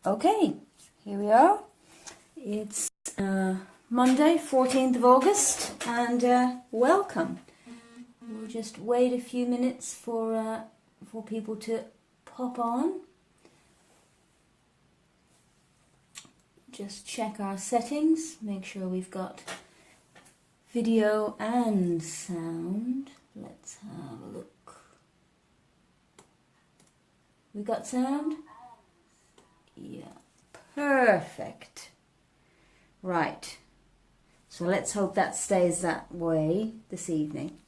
Okay, here we are. It's Monday, 14th of August, and welcome. We'll just wait a few minutes for people to pop on. Just check our settings, make sure we've got video and sound. Let's have a look. We got sound? Yeah, perfect. Right, so let's hope that stays that way this evening.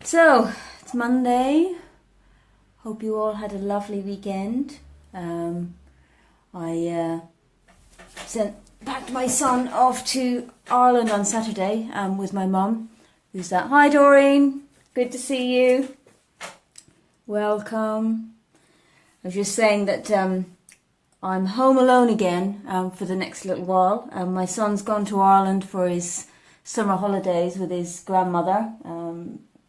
So, it's Monday. Hope you all had a lovely weekend. I packed my son off to Ireland on Saturday with my mum. Who's that? Hi Doreen, good to see you. Welcome. I was just saying that I'm home alone again for the next little while. My son's gone to Ireland for his summer holidays with his grandmother.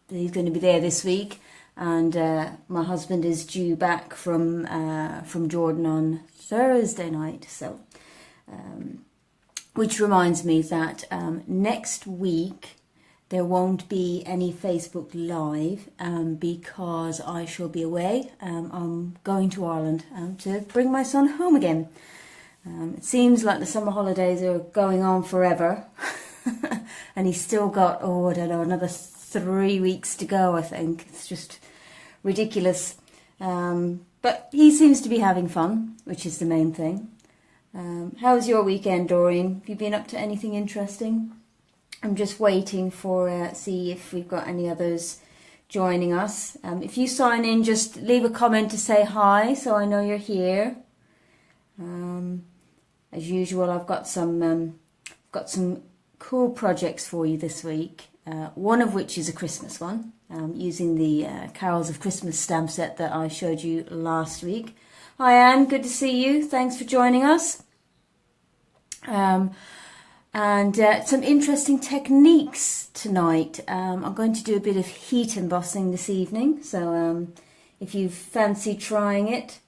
He's going to be there this week, and my husband is due back from Jordan on Thursday night. So, which reminds me that next week there won't be any Facebook Live because I shall be away. I'm going to Ireland to bring my son home again. It seems like the summer holidays are going on forever. And he's still got, I don't know, another 3 weeks to go, I think. It's just ridiculous. But he seems to be having fun, which is the main thing. How was your weekend, Doreen? Have you been up to anything interesting? I'm just waiting for see if we've got any others joining us. If you sign in, just leave a comment to say hi, so I know you're here. As usual, I've got some cool projects for you this week. One of which is a Christmas one, using the Carols of Christmas stamp set that I showed you last week. Hi Anne, good to see you. Thanks for joining us. And some interesting techniques tonight. I'm going to do a bit of heat embossing this evening, so if you fancy trying it.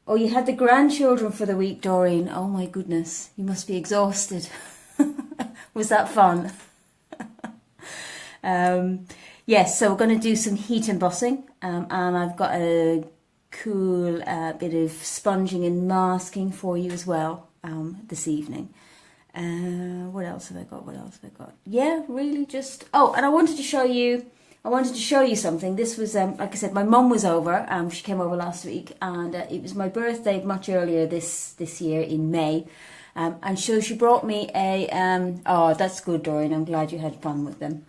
Oh, you had the grandchildren for the week, Doreen. Oh my goodness, you must be exhausted. Was that fun? Yes, so we're going to do some heat embossing, and I've got a cool bit of sponging and masking for you as well. This evening. What else have I got? Yeah, really just... Oh, and I wanted to show you something. This was, like I said, my mum was over. She came over last week, and it was my birthday much earlier this year in May. And so she brought me a... oh, that's good, Doreen. I'm glad you had fun with them.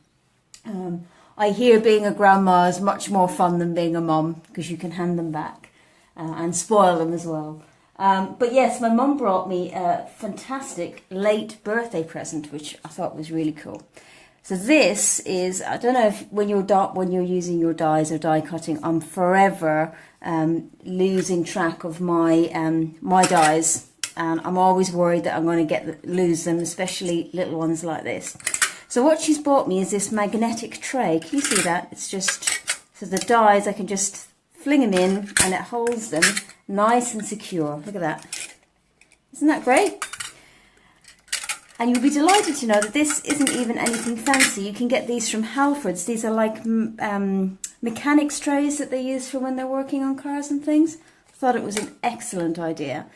I hear being a grandma is much more fun than being a mum, because you can hand them back and spoil them as well. But yes, my mum brought me a fantastic late birthday present, which I thought was really cool. So this is, I don't know if when you're using your dies or die cutting, I'm forever losing track of my my dies, and I'm always worried that I'm going to lose them, especially little ones like this. So what she's bought me is this magnetic tray. Can you see that? It's just, so the dies I can just fling them in, and it holds them nice and secure. Look at that. Isn't that great? And you'll be delighted to know that this isn't even anything fancy. You can get these from Halfords. These are like mechanics trays that they use for when they're working on cars and things. I thought it was an excellent idea.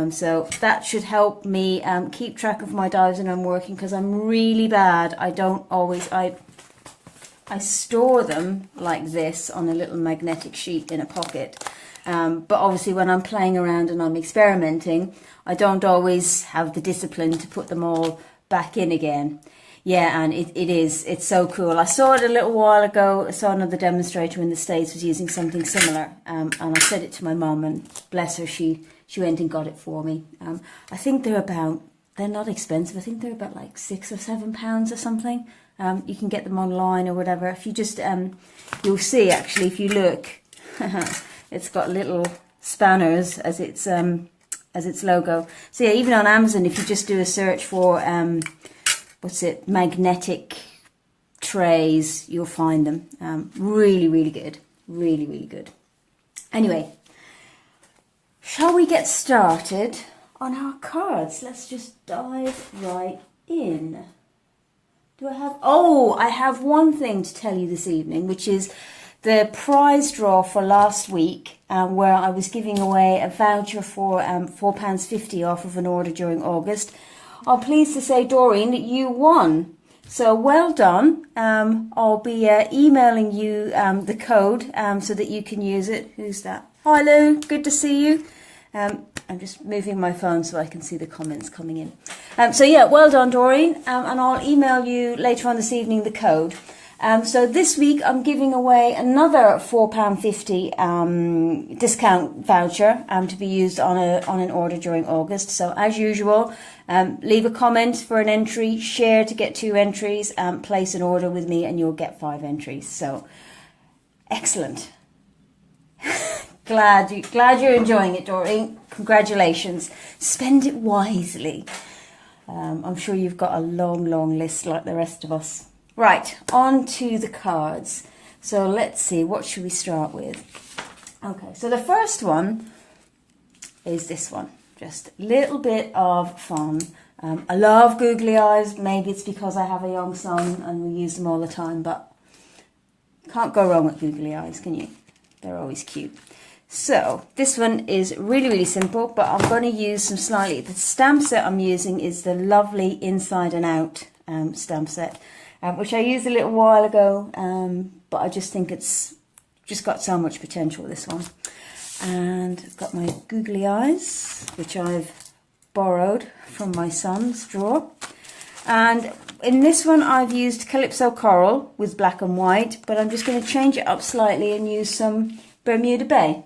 So that should help me keep track of my dies when I'm working, because I'm really bad. I don't always... I store them like this on a little magnetic sheet in a pocket. But obviously when I'm playing around and I'm experimenting, I don't always have the discipline to put them all back in again. Yeah, and it's so cool. I saw it a little while ago. I saw another demonstrator in the States was using something similar. And I said it to my mum, and bless her, she went and got it for me. I think they're not expensive. I think they're about like £6 or £7 or something. You can get them online or whatever. If you just, you'll see actually, if you look, it's got little spanners as its logo. So yeah, even on Amazon, if you just do a search for, magnetic trays, you'll find them. Really, really good. Really, really good. Anyway, shall we get started on our cards? Let's just dive right in. Do I have... Oh, I have one thing to tell you this evening, which is the prize draw for last week, where I was giving away a voucher for £4.50 off of an order during August. I'm pleased to say, Doreen, that you won. So well done. I'll be emailing you the code so that you can use it. Who's that? Hi Lou, good to see you. I'm just moving my phone so I can see the comments coming in. So yeah, well done Doreen, and I'll email you later on this evening the code. So this week I'm giving away another £4.50 discount voucher to be used on an order during August. So as usual, leave a comment for an entry, share to get 2 entries, place an order with me and you'll get 5 entries. So excellent. Glad you're enjoying it, Doreen. Congratulations. Spend it wisely. I'm sure you've got a long list like the rest of us. Right, on to the cards. So let's see, what should we start with? Okay, so the first one is this one. Just a little bit of fun. I love googly eyes. Maybe it's because I have a young son and we use them all the time, but can't go wrong with googly eyes, can you? They're always cute. So this one is really simple, but I'm going to use some slightly... The stamp set I'm using is the lovely Inside and Out stamp set. Which I used a little while ago, but I just think it's just got so much potential, this one. And I've got my googly eyes, which I've borrowed from my son's drawer. And in this one I've used Calypso Coral with black and white, but I'm just going to change it up slightly and use some Bermuda Bay.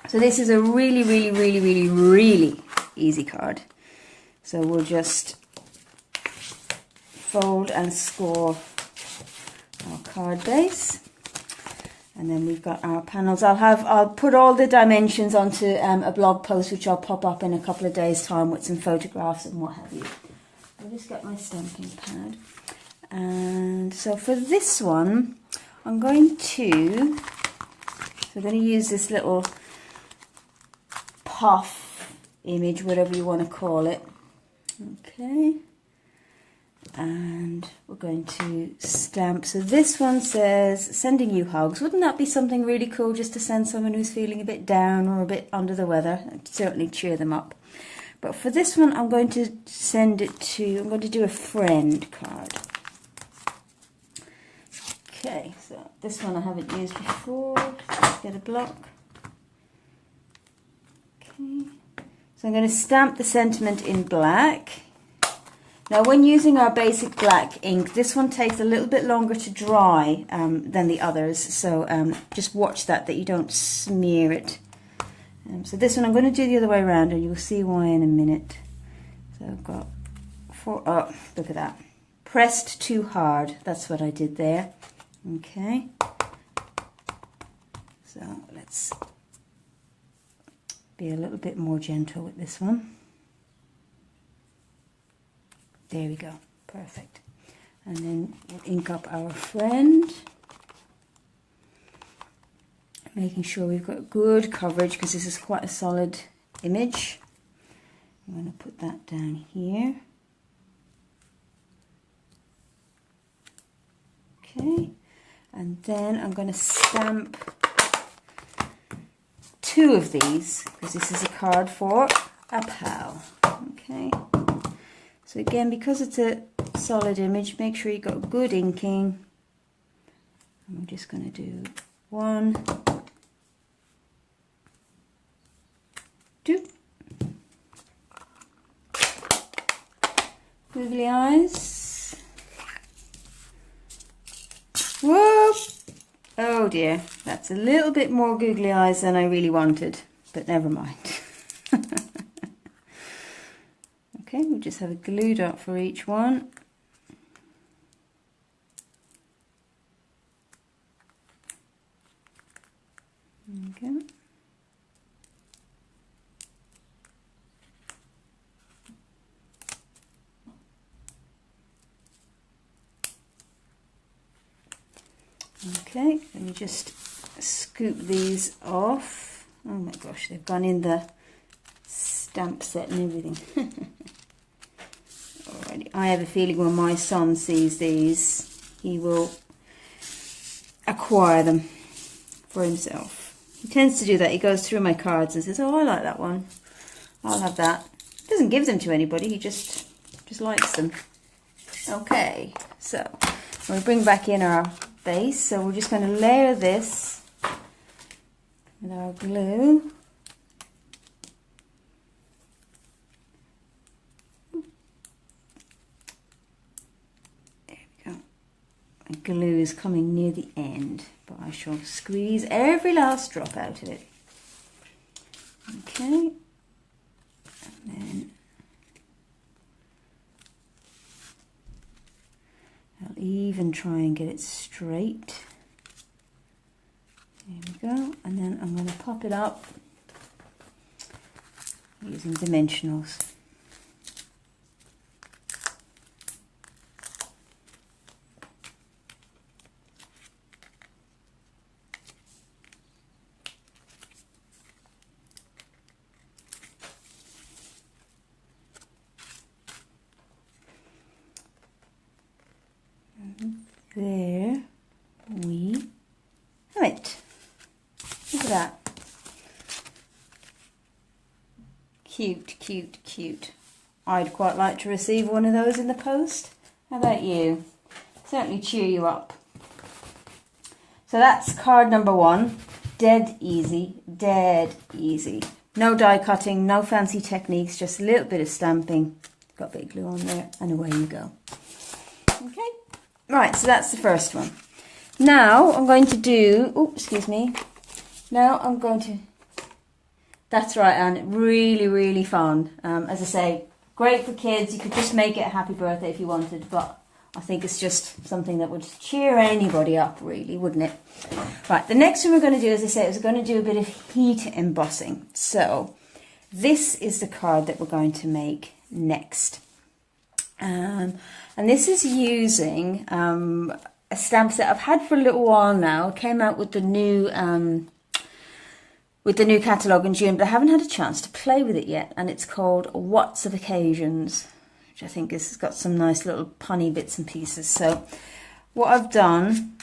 So this is a really easy card. So we'll just fold and score our card base, and then we've got our panels. I'll put all the dimensions onto a blog post which I'll pop up in a couple of days time with some photographs and what have you. I'll just get my stamping pad, and so for this one I'm going to use this little puff image, whatever you want to call it. Okay. And we're going to stamp. So this one says, sending you hugs. Wouldn't that be something really cool, just to send someone who's feeling a bit down or a bit under the weather? It'd certainly cheer them up. But for this one, I'm going to I'm going to do a friend card. Okay, so this one I haven't used before. Let's get a block. Okay. So I'm going to stamp the sentiment in black. Now when using our basic black ink, this one takes a little bit longer to dry than the others, so just watch that you don't smear it. So this one I'm going to do the other way around and you'll see why in a minute. So I've got 4, oh look at that, pressed too hard, that's what I did there. Okay, so let's be a little bit more gentle with this one. There we go, perfect. And then we'll ink up our friend, making sure we've got good coverage because this is quite a solid image. I'm going to put that down here. Okay, and then I'm going to stamp 2 of these because this is a card for a pal. Okay. So again, because it's a solid image, make sure you've got good inking. I'm just going to do 1, 2. Googly eyes. Whoa! Oh dear, that's a little bit more googly eyes than I really wanted, but never mind. Okay, we'll just have a glue dot for each one. Okay. Okay, let me just scoop these off. Oh my gosh, they've gone in the stamp set and everything. Alrighty. I have a feeling when my son sees these, he will acquire them for himself. He tends to do that. He goes through my cards and says, oh, I like that one. I'll have that. He doesn't give them to anybody. He just likes them. Okay, so we'll bring back in our base. So we're just going to layer this with our glue. Glue is coming near the end, but I shall squeeze every last drop out of it. Okay, and then I'll even try and get it straight. There we go, and then I'm going to pop it up using dimensionals. There we have it. Look at that. Cute, cute, cute. I'd quite like to receive one of those in the post. How about you? Certainly cheer you up. So that's card number 1. Dead easy, dead easy. No die cutting, no fancy techniques, just a little bit of stamping. Got a bit of glue on there and away you go. Okay. Right, so that's the first one. Now I'm going to do, oh, excuse me. Now I'm going to, that's right, Anne, really, really fun. As I say, great for kids. You could just make it a happy birthday if you wanted, but I think it's just something that would cheer anybody up, really, wouldn't it? Right, the next one we're going to do, as I say, is we're going to do a bit of heat embossing. So this is the card that we're going to make next. And this is using a stamp set I've had for a little while now. It came out with the new catalogue in June, but I haven't had a chance to play with it yet. And it's called What's of Occasions, which I think has got some nice little punny bits and pieces. So what I've done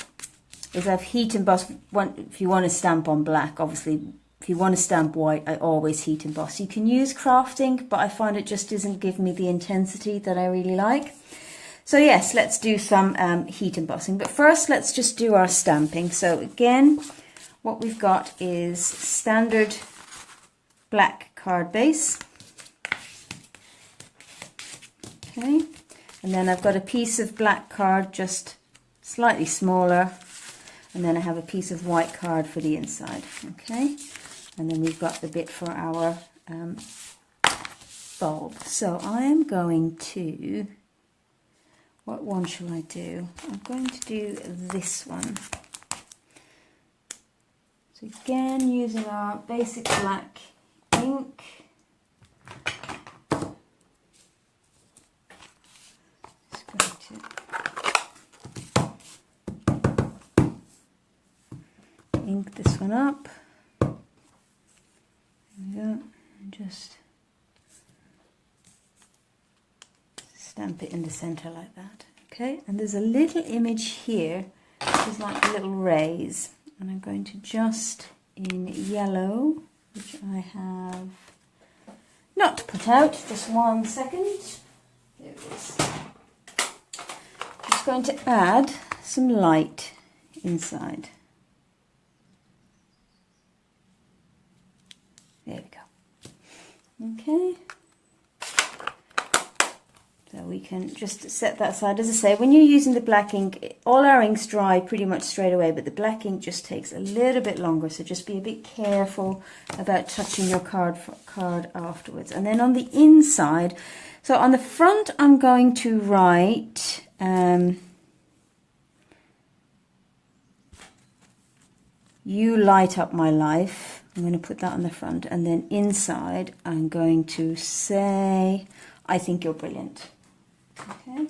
is I've heat embossed. If you want to stamp on black, obviously. If you want to stamp white, I always heat emboss. You can use crafting, but I find it just doesn't give me the intensity that I really like. So yes, let's do some heat embossing. But first, let's just do our stamping. So again, what we've got is standard black card base. Okay, and then I've got a piece of black card, just slightly smaller. And then I have a piece of white card for the inside. Okay. And then we've got the bit for our bulb. So I am going to, what one shall I do? I'm going to do this one. So again, using our basic black ink. Just going to ink this one up. And just stamp it in the center like that. Okay, and there's a little image here which is like a little raise, and I'm going to just in yellow, which I have not put out, just 1 second. There it is. I'm just going to add some light inside. There we go. Okay. So we can just set that aside. As I say, when you're using the black ink, all our inks dry pretty much straight away, but the black ink just takes a little bit longer. So just be a bit careful about touching your card afterwards. And then on the inside, so on the front, I'm going to write "You light up my life." I'm going to put that on the front, and then inside I'm going to say, "I think you're brilliant." Okay,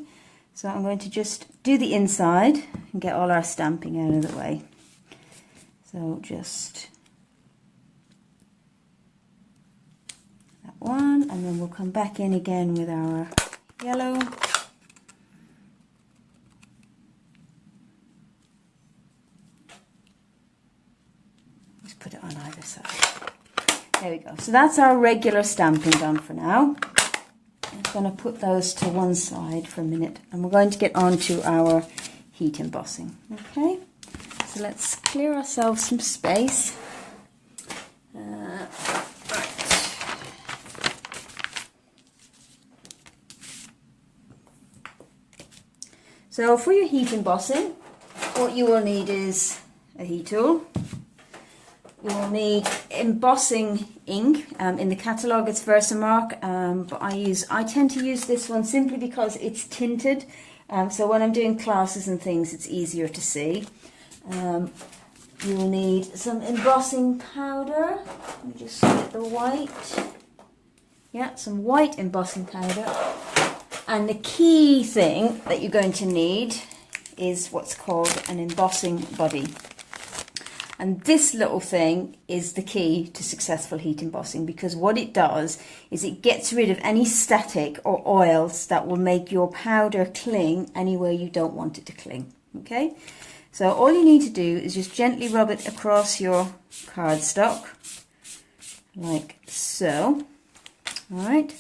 so I'm going to just do the inside and get all our stamping out of the way. So just that one, and then we'll come back in again with our yellow. Just put it on either side. There we go. So that's our regular stamping done for now. I'm going to put those to one side for a minute, and we're going to get on to our heat embossing. Okay, so let's clear ourselves some space. Right. So for your heat embossing, what you will need is a heat tool. You will need embossing ink. In the catalogue it's Versamark, but I tend to use this one simply because it's tinted. So when I'm doing classes and things, it's easier to see. You will need some embossing powder. Let me just get the white. Yeah, some white embossing powder. And the key thing that you're going to need is what's called an embossing body. And this little thing is the key to successful heat embossing, because what it does is it gets rid of any static or oils that will make your powder cling anywhere you don't want it to cling. Okay, so all you need to do is just gently rub it across your cardstock, like so. All right,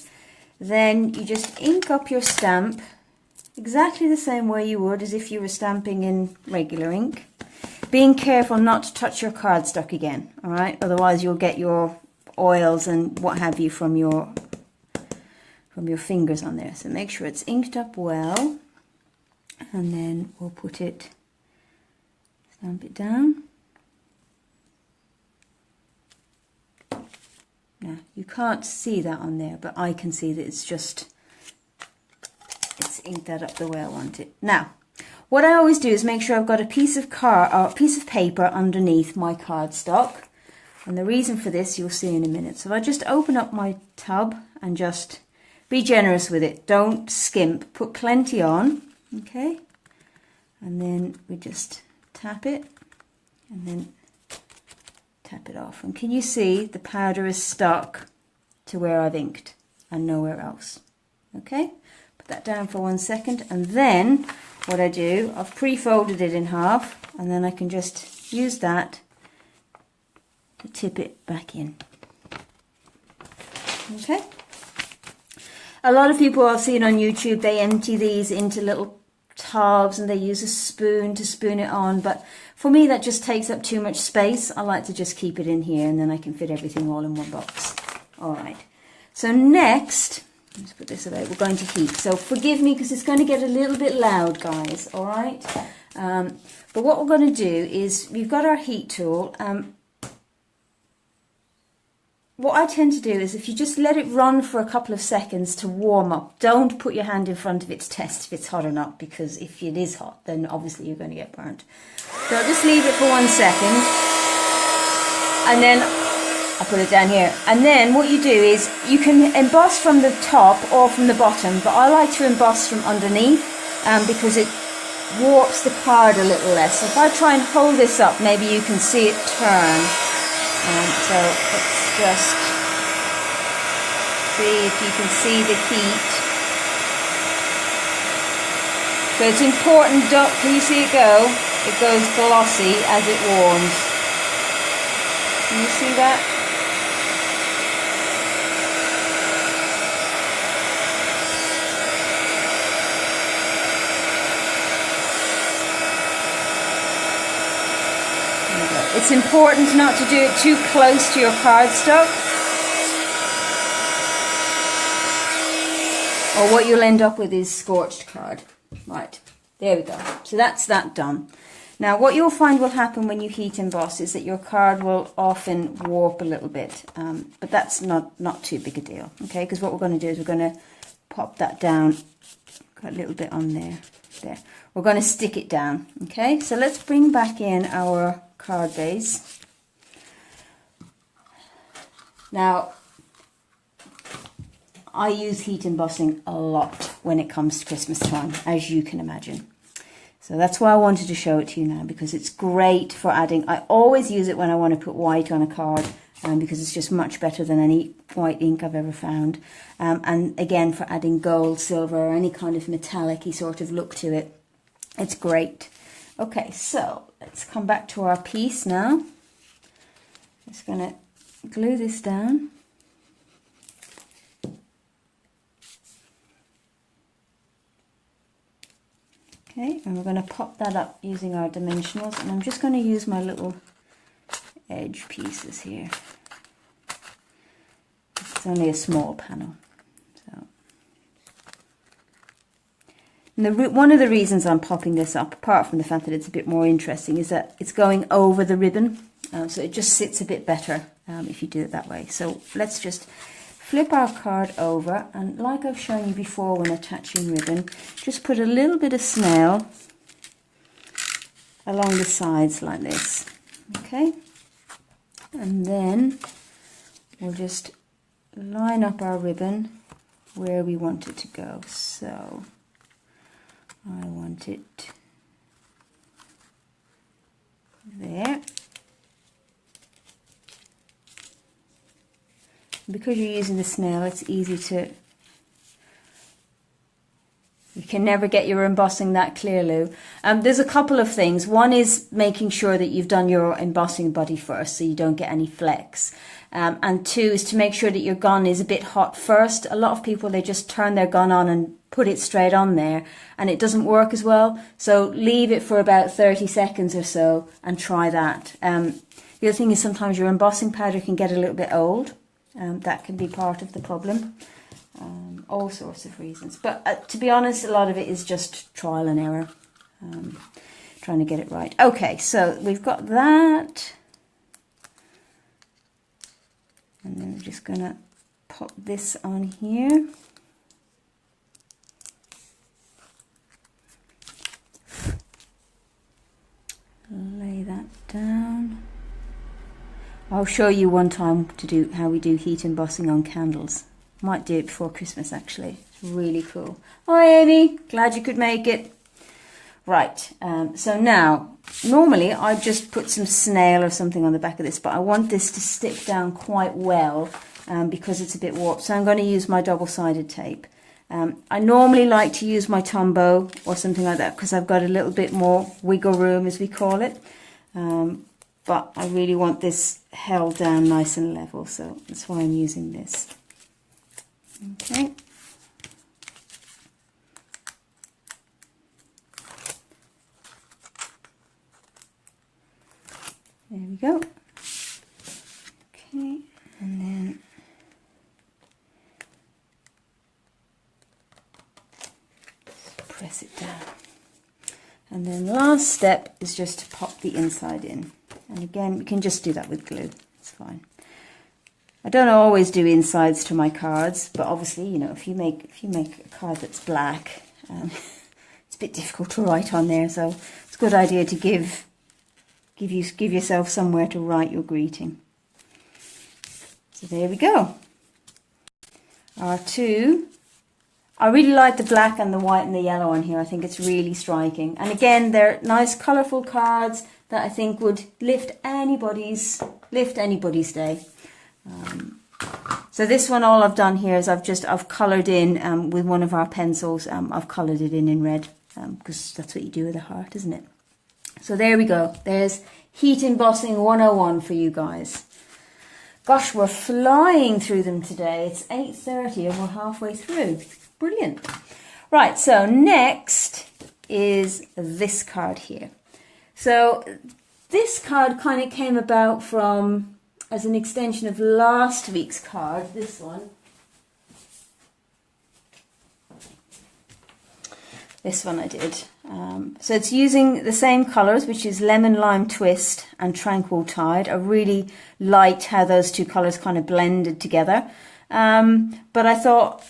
then you just ink up your stamp exactly the same way you would as if you were stamping in regular ink. Being careful not to touch your cardstock again, all right? Otherwise you'll get your oils and what have you from your fingers on there. So make sure it's inked up well, and then we'll put it, stamp it down. Now you can't see that on there, but I can see that it's inked that up the way I want it. Now, what I always do is make sure I've got a piece of paper underneath my cardstock, and the reason for this you'll see in a minute. So I just open up my tub and just be generous with it. Don't skimp. Put plenty on, okay? And then we just tap it and then tap it off. And can you see the powder is stuck to where I've inked and nowhere else? Okay, put that down for 1 second, and then what I do, I've pre-folded it in half, and then I can just use that to tip it back in. Okay. A lot of people I've seen on YouTube, they empty these into little tubs and they use a spoon to spoon it on, but for me that just takes up too much space. I like to just keep it in here, and then I can fit everything all in one box. All right. So next, let's put this away. We're going to heat. So forgive me because it's going to get a little bit loud, guys. All right. But what we're going to do is we've got our heat tool. What I tend to do is if you just let it run for a couple of seconds to warm up, don't put your hand in front of it to test if it's hot or not, because if it is hot, then obviously you're going to get burnt. So I'll just leave it for 1 second, and then I'll put it down here. And then what you do is you can emboss from the top or from the bottom, but I like to emboss from underneath because it warps the card a little less. So if I try and hold this up, maybe you can see it turn. So let's just see if you can see the heat. So it's important, can you see it go? It goes glossy as it warms. Can you see that? It's important not to do it too close to your cardstock, or what you'll end up with is scorched card. Right, there we go. So that's that done. Now what you'll find will happen when you heat emboss is that your card will often warp a little bit, but that's not too big a deal, okay? Because what we're going to do is we're going to pop that down, got a little bit on there. We're going to stick it down, okay? So let's bring back in our card base. Now, I use heat embossing a lot when it comes to Christmas time, as you can imagine. So that's why I wanted to show it to you now, because it's great for adding. I always use it when I want to put white on a card, because it's just much better than any white ink I've ever found. And again, for adding gold, silver, or any kind of metallic-y sort of look to it, it's great. Okay, so let's come back to our piece now. Just going to glue this down. Okay, and we're going to pop that up using our dimensionals, and I'm just going to use my little edge pieces here. It's only a small panel. So, and one of the reasons I'm popping this up, apart from the fact that it's a bit more interesting, is that it's going over the ribbon, so it just sits a bit better if you do it that way. So let's just flip our card over, and like I've shown you before when attaching ribbon, just put a little bit of snail along the sides like this. Okay, and then we'll just line up our ribbon where we want it to go. So I want it there. Because you're using the snail, it's easy to, you can never get your embossing that clear, Lou. There's a couple of things. One is making sure that you've done your embossing body first so you don't get any flecks. And two is to make sure that your gun is a bit hot first. A lot of people, they just turn their gun on and put it straight on there, and it doesn't work as well. So leave it for about 30 seconds or so and try that. The other thing is sometimes your embossing powder can get a little bit old. That can be part of the problem. All sorts of reasons. But to be honest, a lot of it is just trial and error. Trying to get it right. Okay, so we've got that. And then we're just going to pop this on here. Lay that down. I'll show you one time to do how we do heat embossing on candles. Might do it before Christmas actually. It's really cool. Hi Amy, glad you could make it. Right, so now, normally I'd just put some snail or something on the back of this, but I want this to stick down quite well because it's a bit warped. So I'm going to use my double-sided tape. I normally like to use my Tombow or something like that because I've got a little bit more wiggle room, as we call it. But I really want this held down nice and level, so that's why I'm using this. Okay. There we go. Okay, and then press it down. And then last step is just to pop the inside in. And again, you can just do that with glue. It's fine. I don't always do insides to my cards, but obviously, you know, if you make a card that's black, it's a bit difficult to write on there. So it's a good idea to give yourself somewhere to write your greeting. So there we go. Our two. I really like the black and the white and the yellow on here. I think it's really striking. And again, they're nice, colourful cards that I think would lift anybody's day. So this one, all I've done here is I've coloured in with one of our pencils. I've coloured it in red because that's what you do with a heart, isn't it? So there we go. There's Heat Embossing 101 for you guys. Gosh, we're flying through them today. It's 8:30 and we're halfway through. Brilliant. Right, so next is this card here. So this card kind of came about from as an extension of last week's card, this one. This one I did. So it's using the same colours, which is Lemon Lime Twist and Tranquil Tide. I really liked how those two colours kind of blended together. But I thought,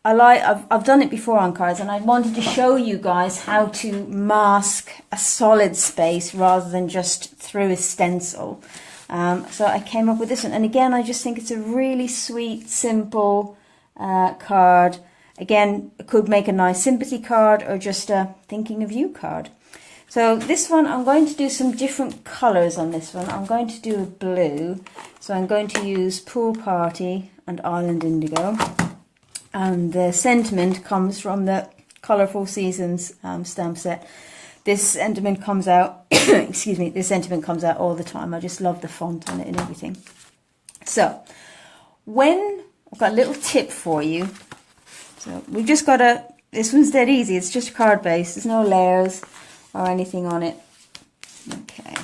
I've done it before on cards, and I wanted to show you guys how to mask a solid space rather than just through a stencil. So I came up with this one, and again, I just think it's a really sweet, simple card. Again, it could make a nice sympathy card or just a thinking of you card. So this one, I'm going to do some different colours on this one. I'm going to do a blue. So I'm going to use Pool Party and Island Indigo. And the sentiment comes from the Colourful Seasons stamp set. This sentiment comes out, excuse me, this sentiment comes out all the time. I just love the font on it and everything. So, I've got a little tip for you. So we've just got this one's dead easy. It's just a card base. There's no layers or anything on it. Okay.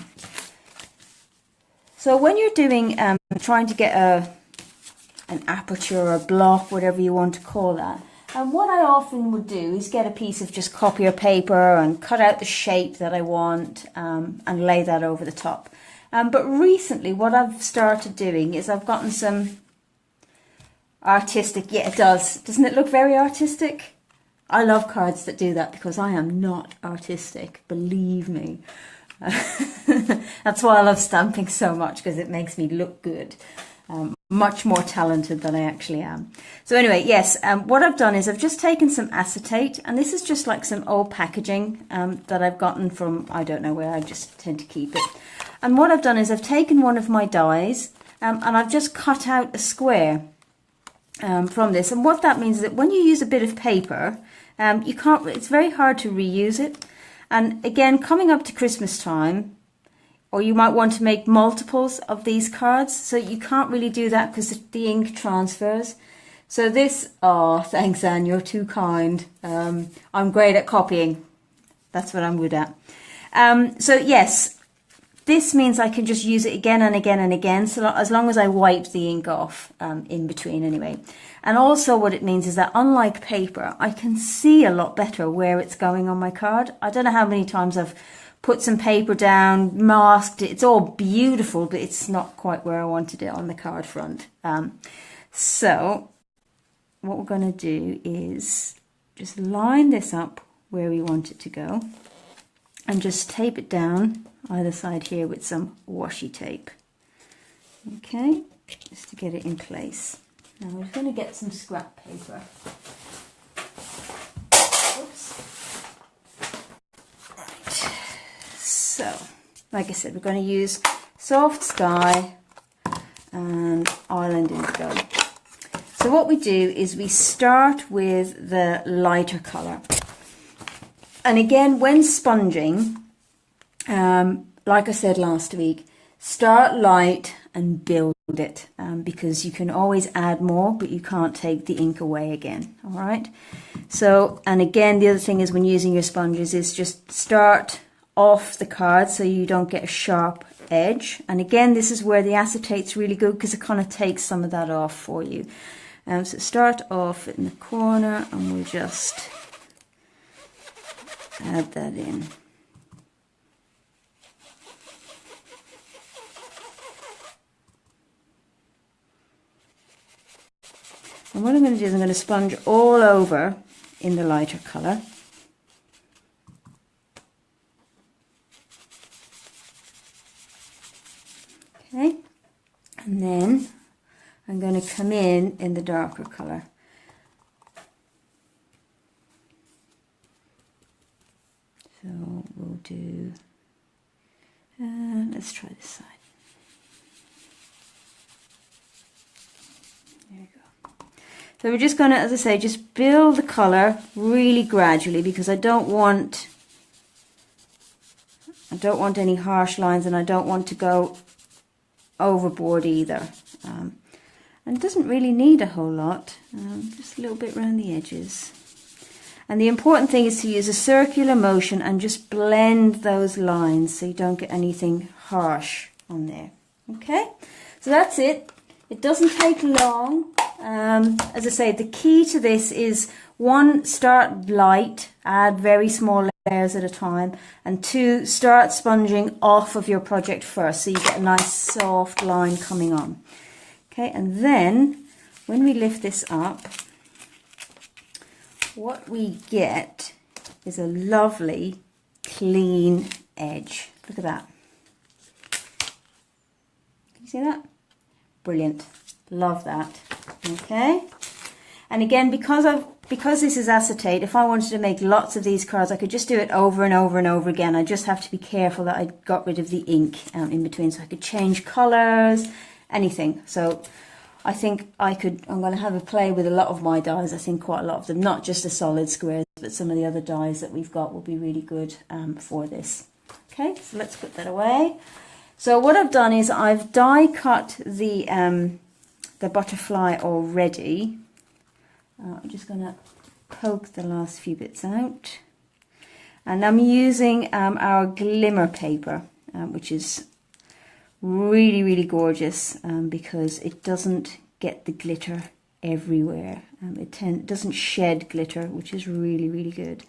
So when you're doing, trying to get an aperture or a block, whatever you want to call that, and what I often would do is get a piece of just copier paper and cut out the shape that I want and lay that over the top. But recently what I've started doing is I've gotten some artistic, yeah it does, doesn't it look very artistic? I love cards that do that because I am not artistic, believe me. That's why I love stamping so much, because it makes me look good. Much more talented than I actually am. So anyway, yes, what I've done is I've just taken some acetate, and this is just like some old packaging that I've gotten from, I don't know where, I just tend to keep it. And what I've done is I've taken one of my dies and I've just cut out a square from this. And what that means is that when you use a bit of paper, you can't, it's very hard to reuse it. And again, coming up to Christmas time, or you might want to make multiples of these cards, so you can't really do that because the ink transfers. So this, oh, thanks Anne, you're too kind. I'm great at copying. That's what I'm good at. So yes, this means I can just use it again and again and again, so as long as I wipe the ink off in between anyway. And also what it means is that unlike paper, I can see a lot better where it's going on my card. I don't know how many times I've put some paper down, masked it. It's all beautiful, but it's not quite where I wanted it on the card front. So what we're going to do is just line this up where we want it to go and just tape it down either side here with some washi tape. Okay, just to get it in place. Now we're going to get some scrap paper. Oops. Right. So, like I said, we're going to use Soft Sky and Island Indigo. So what we do is we start with the lighter colour. And again, when sponging, like I said last week, start light and build it, because you can always add more, but you can't take the ink away again. All right. So, and again, the other thing is when using your sponges is just start off the card so you don't get a sharp edge. And again, this is where the acetate's really good because it kind of takes some of that off for you. So start off in the corner and we'll just add that in. And what I'm going to do is I'm going to sponge all over in the lighter colour. Okay, and then I'm going to come in the darker colour. So we'll do, let's try this side. There we go. So we're just going to, as I say, just build the colour really gradually because I don't want any harsh lines and I don't want to go overboard either. And it doesn't really need a whole lot, just a little bit around the edges. And the important thing is to use a circular motion and just blend those lines so you don't get anything harsh on there. Okay, so that's it. It doesn't take long. As I say, the key to this is 1, start light, add very small layers at a time, and 2, start sponging off of your project first so you get a nice soft line coming on. Okay, and then when we lift this up, what we get is a lovely clean edge. Look at that. Can you see that? Brilliant. Love that. Okay, and again, because I've because this is acetate, if I wanted to make lots of these cards, I could just do it over and over and over again. I just have to be careful that I got rid of the ink in between, so I could change colors, anything. So I think I'm going to have a play with a lot of my dies. I think quite a lot of them, not just the solid squares, but some of the other dies that we've got will be really good for this. Okay, so let's put that away. So what I've done is I've die cut the butterfly already. I'm just going to poke the last few bits out. And I'm using our glimmer paper, which is really, really gorgeous because it doesn't get the glitter everywhere. It doesn't shed glitter, which is really, really good.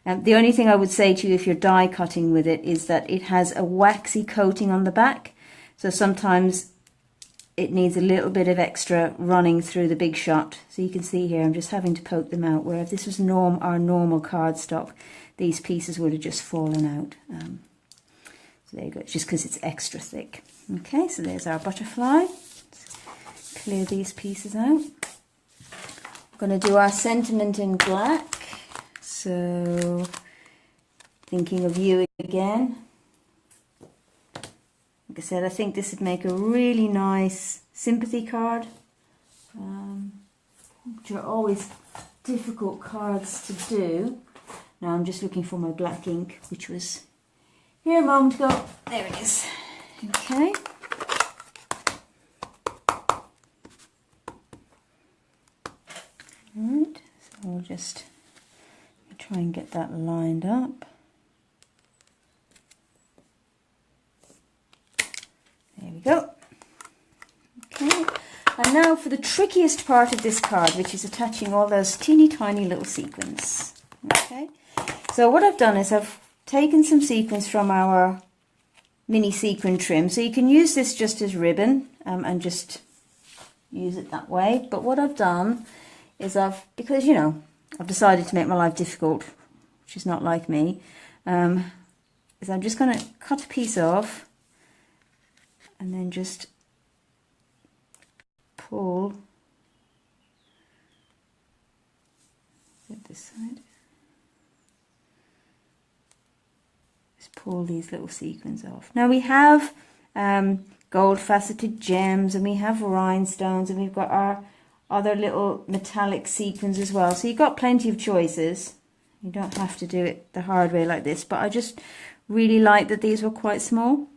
The only thing I would say to you if you're die cutting with it is that it has a waxy coating on the back. So sometimes it needs a little bit of extra running through the big shot. So you can see here I'm just having to poke them out, where if this was our normal cardstock, these pieces would have just fallen out. So there you go, it's just because it's extra thick. Okay, so there's our butterfly. Let's clear these pieces out. We're going to do our sentiment in black. So, thinking of you again. Like I said, I think this would make a really nice sympathy card, which are always difficult cards to do. Now I'm just looking for my black ink, which was here a moment ago. There it is. Okay. Alright, so we'll just try and get that lined up. There we go. Okay, and now for the trickiest part of this card, which is attaching all those teeny tiny little sequins. Okay, so what I've done is I've taken some sequins from our mini sequin trim, so you can use this just as ribbon and just use it that way. But what I've done is because you know, I've decided to make my life difficult, which is not like me, is I'm just going to cut a piece off and then just pull this side. Just pull these little sequins off. Now we have gold faceted gems, and we have rhinestones, and we've got our other little metallic sequins as well. So you've got plenty of choices. You don't have to do it the hard way like this, but I just really liked that these were quite small.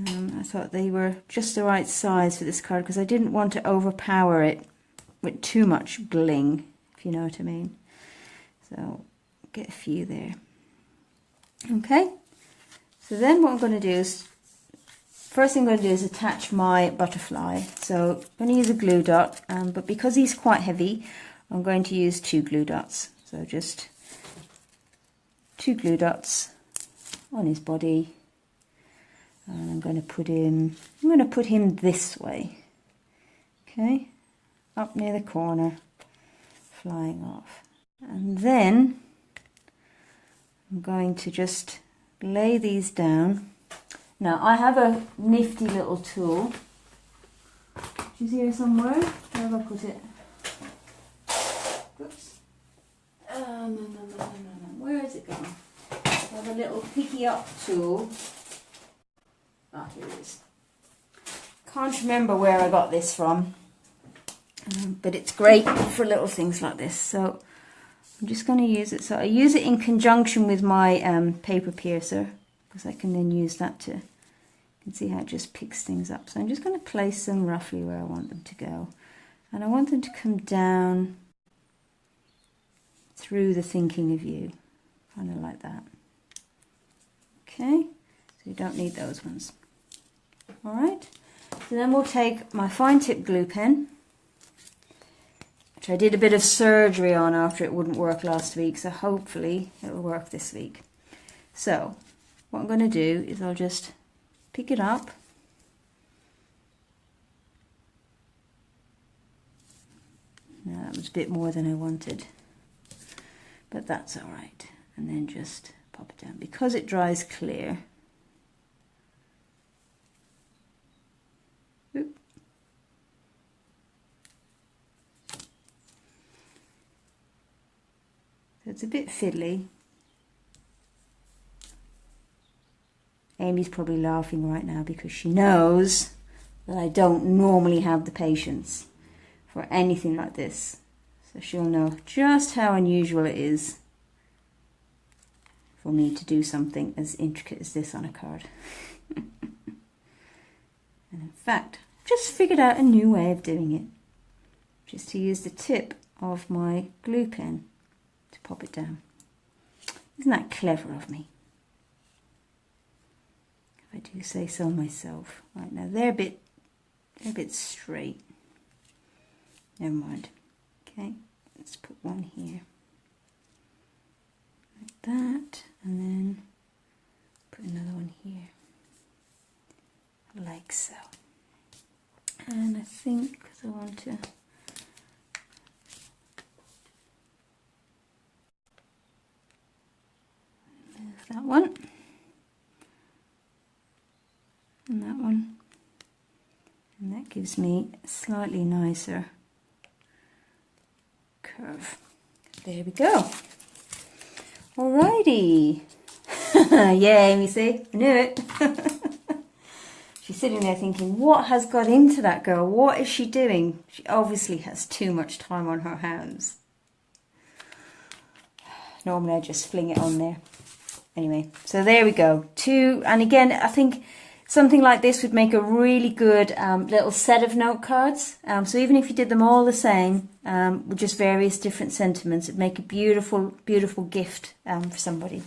I thought they were just the right size for this card because I didn't want to overpower it with too much bling, if you know what I mean. So get a few there. Okay, so then what I'm going to do is, first thing I'm going to do is attach my butterfly. So I'm going to use a glue dot, but because he's quite heavy, I'm going to use 2 glue dots. So just 2 glue dots on his body. And I'm going to put him this way. Okay, up near the corner, flying off. And then I'm going to just lay these down. Now I have a nifty little tool, which is here somewhere. Where have I put it? Oops. No. Where has it gone? I have a little picky up tool. Ah, here it is. Can't remember where I got this from, but it's great for little things like this. So I'm just going to use it. So I use it in conjunction with my paper piercer, because I can then use that to, you can see how it just picks things up. So I'm just going to place them roughly where I want them to go. And I want them to come down through the thinking of you, kind of like that. Okay, so you don't need those ones. All right, so then we'll take my fine tip glue pen, which I did a bit of surgery on after it wouldn't work last week, so hopefully it will work this week. So what I'm going to do is I'll just pick it up, now that was a bit more than I wanted, but that's all right, and then just pop it down. Because it dries clear, it's a bit fiddly. Amy's probably laughing right now because she knows that I don't normally have the patience for anything like this. So she'll know just how unusual it is for me to do something as intricate as this on a card. And in fact, I've just figured out a new way of doing it. Just to use the tip of my glue pen to pop it down. Isn't that clever of me? If I do say so myself. Right, now they're a bit straight. Never mind. Okay, let's put one here. Like that, and then put another one here. Like so. And I think, because I want to move that one. And that one. And that gives me a slightly nicer curve. There we go. Alrighty. Yeah, Amy, see? I knew it. She's sitting there thinking, what has got into that girl? What is she doing? She obviously has too much time on her hands. Normally I just fling it on there. Anyway, so there we go. And again, I think something like this would make a really good little set of note cards. So even if you did them all the same, with just various different sentiments, it'd make a beautiful, beautiful gift for somebody.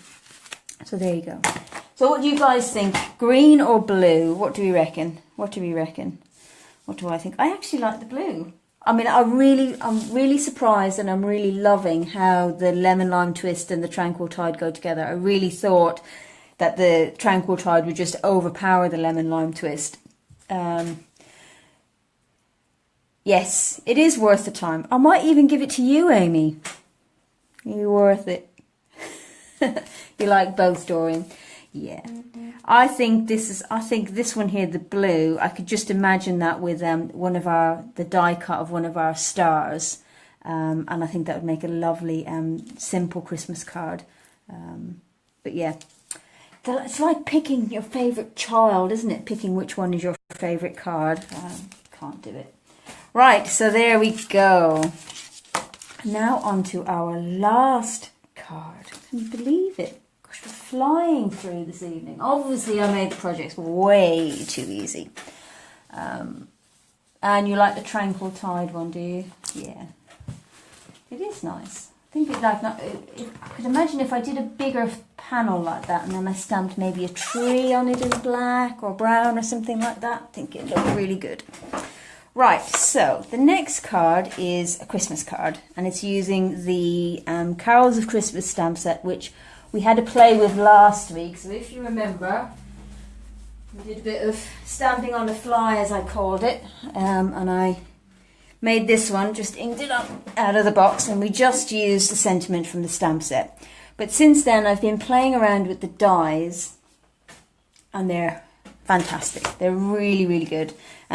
So there you go. So what do you guys think? Green or blue? What do we reckon? What do we reckon? What do I think? I actually like the blue. I mean, I'm really surprised, and I'm really loving how the lemon lime twist and the tranquil tide go together. I really thought that the tranquil tide would just overpower the lemon lime twist. Yes, it is worth the time. I might even give it to you, Amy. You're worth it. You like both, Dorian? Yeah. I think this one here, the blue, I could just imagine that with the die cut of one of our stars, and I think that would make a lovely simple Christmas card. But yeah, it's like picking your favourite child, isn't it? Picking which one is your favourite card. Can't do it. Right, so there we go. Now on to our last card. Can you believe it? Gosh, we're flying through this evening. Obviously, I made the projects way too easy. And you like the Tranquil Tide one, do you? Yeah. It is nice. I think I could imagine if I did a bigger panel like that and then I stamped maybe a tree on it in black or brown or something like that. I think it'd look really good. Right, so the next card is a Christmas card, and it's using the Carols of Christmas stamp set, which we had to play with last week. So if you remember, we did a bit of stamping on the fly, as I called it, and I made this one, just inked it up out of the box, and we just used the sentiment from the stamp set. But since then, I've been playing around with the dies, and they're fantastic. They're really, really good.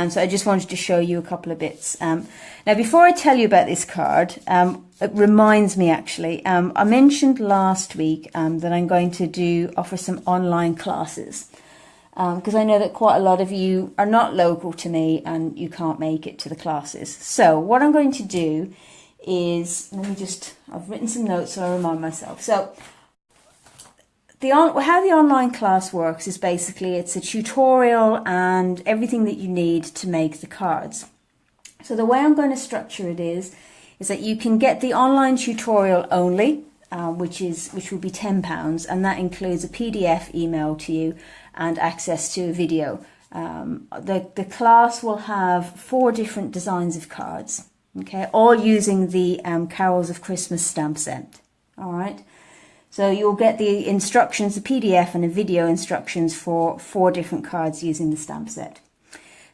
So I just wanted to show you a couple of bits. Now, before I tell you about this card, it reminds me actually, I mentioned last week that I'm going to offer some online classes, because I know that quite a lot of you are not local to me and you can't make it to the classes. So what I'm going to do is, I've written some notes so I remind myself. So how the online class works is basically it's a tutorial and everything that you need to make the cards. So the way I'm going to structure it is that you can get the online tutorial only, which will be £10, and that includes a PDF emailed to you and access to a video. The class will have 4 different designs of cards, okay, all using the Carols of Christmas stamp set. All right. So you'll get the instructions, the PDF and a video instructions for 4 different cards using the stamp set.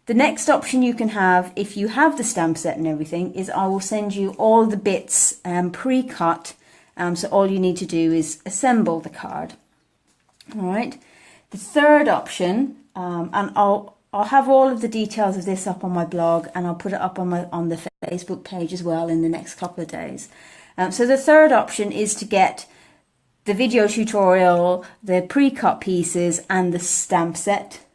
The next option you can have, if you have the stamp set and everything, is I will send you all the bits pre-cut. So all you need to do is assemble the card. All right. The third option, and I'll have all of the details of this up on my blog, and I'll put it up on the Facebook page as well in the next couple of days. So the third option is to get the video tutorial, the pre-cut pieces and the stamp set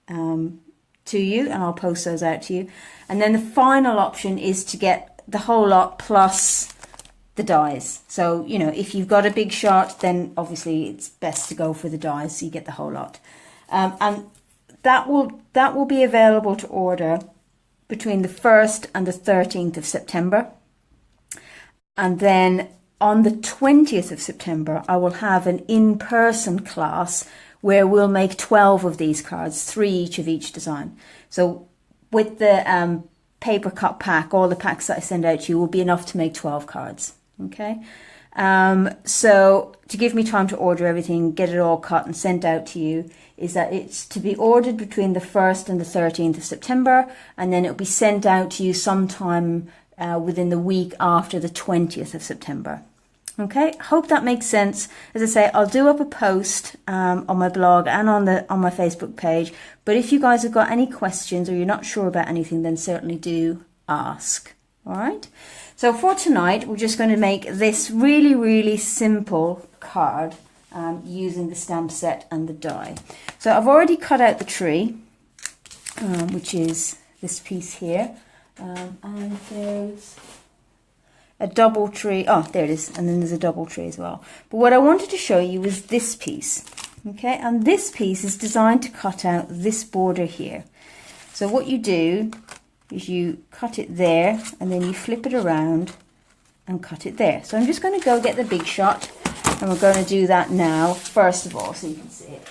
to you, and I'll post those out to you. And then the final option is to get the whole lot plus the dies. So, you know, if you've got a big shot, then obviously it's best to go for the dies, so you get the whole lot. And that will be available to order between the 1st and the 13th of September. And then on the 20th of September, I will have an in-person class where we'll make 12 of these cards, 3 each of each design. So with the paper cut pack, all the packs that I send out to you will be enough to make 12 cards. Okay, so to give me time to order everything, get it all cut and sent out to you, is that it's to be ordered between the 1st and the 13th of September, and then it'll be sent out to you sometime within the week after the 20th of September. Okay, hope that makes sense. As I say, I'll do up a post on my blog and on my Facebook page, but if you guys have got any questions or you're not sure about anything, then certainly do ask. All right, so for tonight we're just going to make this really simple card using the stamp set and the die. So I've already cut out the tree, which is this piece here, and there's a double tree. Oh, there it is, and then there's a double tree as well. But what I wanted to show you is this piece. Okay, and this piece is designed to cut out this border here. So what you do is you cut it there, and then you flip it around and cut it there. So I'm just going to go get the big shot, and we're going to do that now first of all, so you can see it.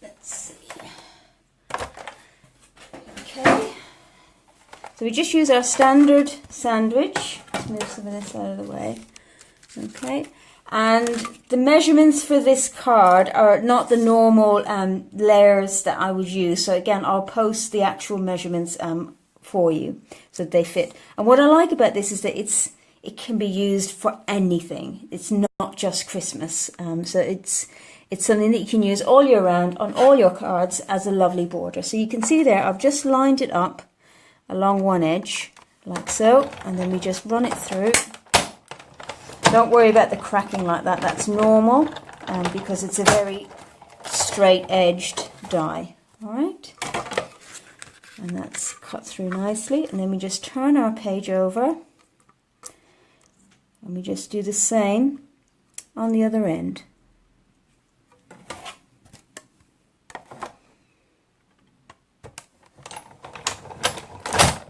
Let's see. Okay, so we just use our standard sandwich. Let's move some of this out of the way. Okay, and the measurements for this card are not the normal layers that I would use. So again, I'll post the actual measurements for you so that they fit. And what I like about this is that it can be used for anything. It's not just Christmas. So it's something that you can use all year round on all your cards as a lovely border. So you can see there, I've just lined it up along one edge like so, and then we just run it through. Don't worry about the cracking like that, that's normal because it's a very straight edged die. All right, and that's cut through nicely, and then we just turn our page over and we just do the same on the other end.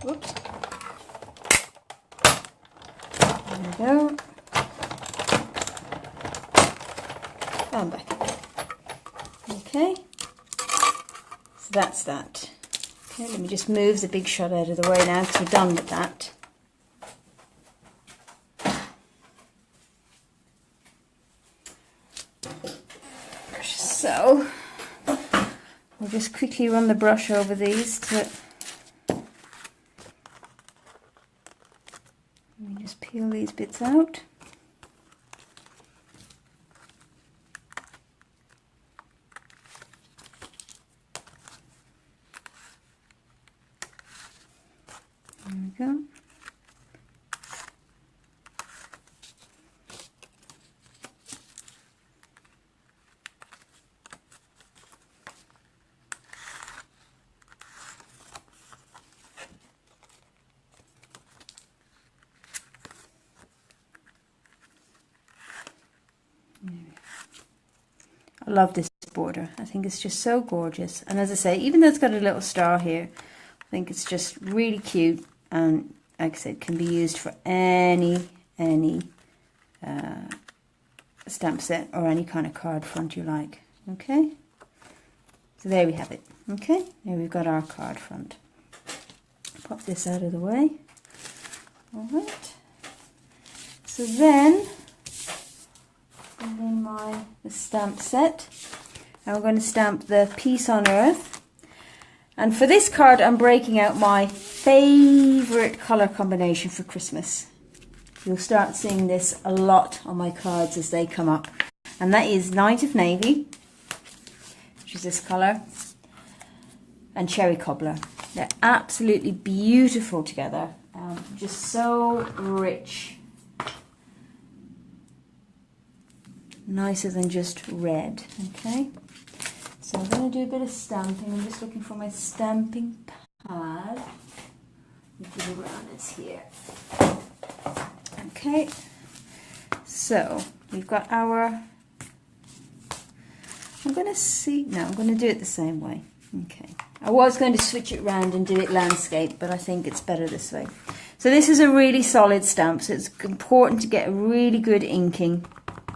Whoops. There we go. And back again. Okay, so that's that. Okay, let me just move the big shot out of the way now because we're done with that. So we'll just quickly run the brush over these to let me just peel these bits out. There we go. I love this border. I think it's just so gorgeous. And as I say, even though it's got a little star here, I think it's just really cute. And like I said, can be used for any stamp set or any kind of card front you like. Okay, so there we have it. Okay, there we've got our card front. Pop this out of the way. All right, so then in the stamp set, and we're going to stamp the Peace on Earth. And for this card, I'm breaking out my favourite colour combination for Christmas. You'll start seeing this a lot on my cards as they come up. And that is Night of Navy, which is this colour, and Cherry Cobbler. They're absolutely beautiful together. just so rich. Nicer than just red. Okay, so I'm going to do a bit of stamping. I'm just looking for my stamping pad, which is around, it's here. Okay, so we've got our, I'm going to do it the same way. Okay, I was going to switch it around and do it landscape, but I think it's better this way. So this is a really solid stamp, so it's important to get a really good inking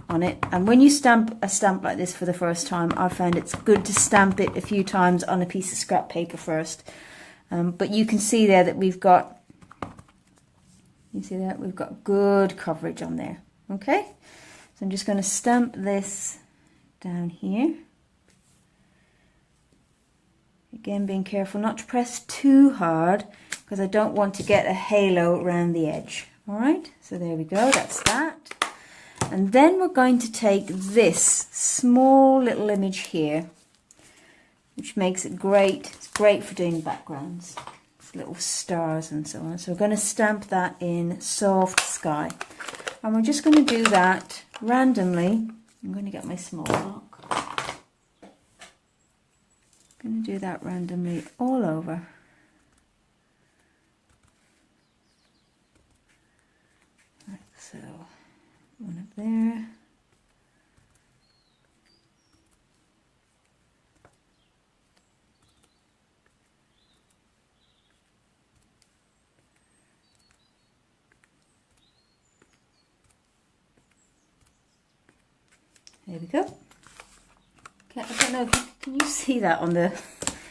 on it. And when you stamp a stamp like this for the first time, I found it's good to stamp it a few times on a piece of scrap paper first. But you can see there that we've got, we've got good coverage on there. Okay, so I'm just going to stamp this down here. Again, being careful not to press too hard because I don't want to get a halo around the edge. All right, so there we go, that's that. And then we're going to take this small little image here, which makes it great. It's great for doing backgrounds, it's little stars and so on. So we're going to stamp that in soft sky. And we're just going to do that randomly. I'm going to get my small block. I'm going to do that randomly all over. Right, so one up there. There we go. Okay, I don't know, can you see that on the,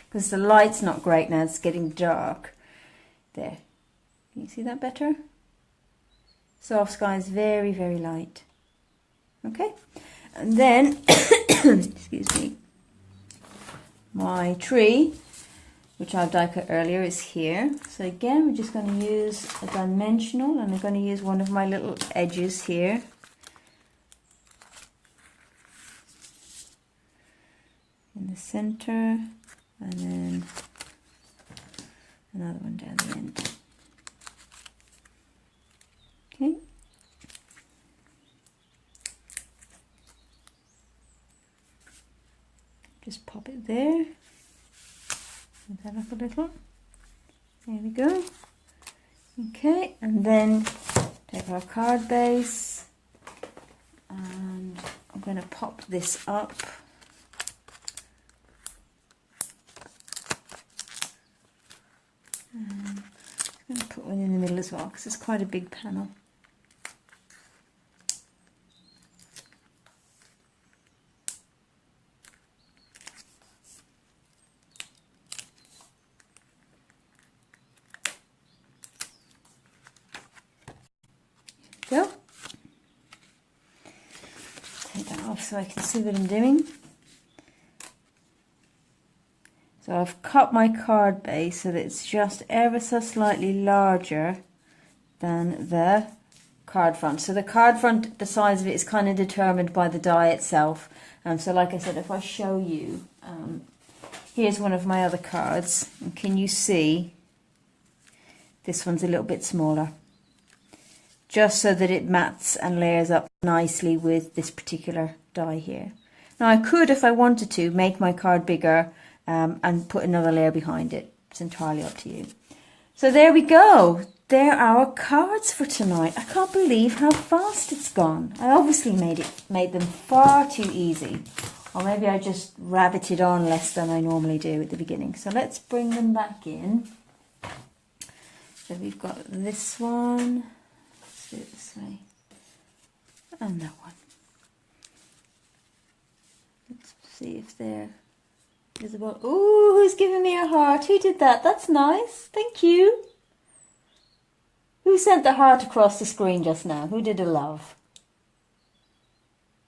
because the light's not great now, it's getting dark. There, can you see that better? Soft sky is very, very light. Okay, and then, excuse me, my tree, which I've die cut earlier, is here. So again, we're just going to use a dimensional, and I'm going to use one of my little edges here. In the center, and then another one down the end. Okay. Just pop it there. Move that up a little. There we go. Okay, and then take our card base, and I'm going to pop this up. I'm going to put one in the middle as well because it's quite a big panel. There we go. Take that off so I can see what I'm doing. So I've cut my card base so that it's just ever so slightly larger than the card front. So the card front, the size of it is kind of determined by the die itself. So like I said, if I show you, here's one of my other cards. And can you see this one's a little bit smaller? Just so that it mats and layers up nicely with this particular die here. Now I could, if I wanted to, make my card bigger and put another layer behind it. It's entirely up to you. So there we go. There are our cards for tonight. I can't believe how fast it's gone. I obviously made them far too easy. Or maybe I just rabbited on less than I normally do at the beginning. So let's bring them back in. So we've got this one. Let's do it this way. And that one. Let's see if they're visible. Ooh, who's giving me a heart? Who did that? That's nice. Thank you. Who sent the heart across the screen just now? Who did a love?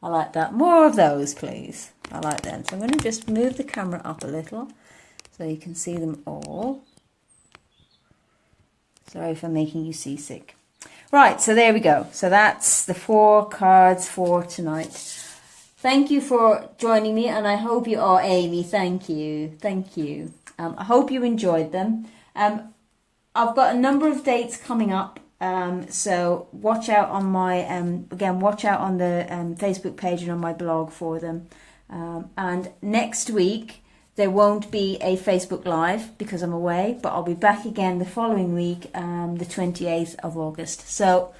I like that. More of those, please. I like them. So I'm going to just move the camera up a little so you can see them all. Sorry if I'm making you seasick. Right, so there we go. So that's the 4 cards for tonight. Thank you for joining me, and I hope you are, Amy, thank you. I hope you enjoyed them. I've got a number of dates coming up. So watch out on my, again, watch out on the Facebook page and on my blog for them. And next week, there won't be a Facebook Live because I'm away, but I'll be back again the following week, the 28th of August. So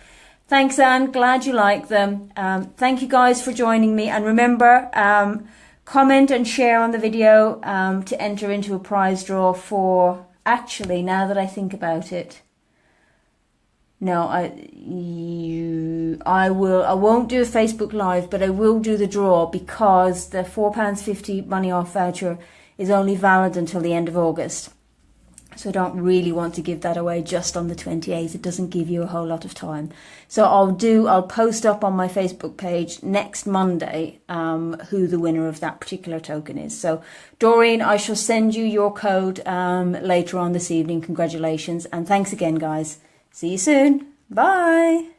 thanks, Anne. Glad you like them. Thank you guys for joining me. And remember, comment and share on the video to enter into a prize draw for, actually, now that I think about it, no, I won't do a Facebook Live, but I will do the draw because the £4.50 money off voucher is only valid until the end of August. So I don't really want to give that away just on the 28th. It doesn't give you a whole lot of time. So I'll post up on my Facebook page next Monday who the winner of that particular token is. So Doreen, I shall send you your code later on this evening. Congratulations. And thanks again, guys. See you soon. Bye.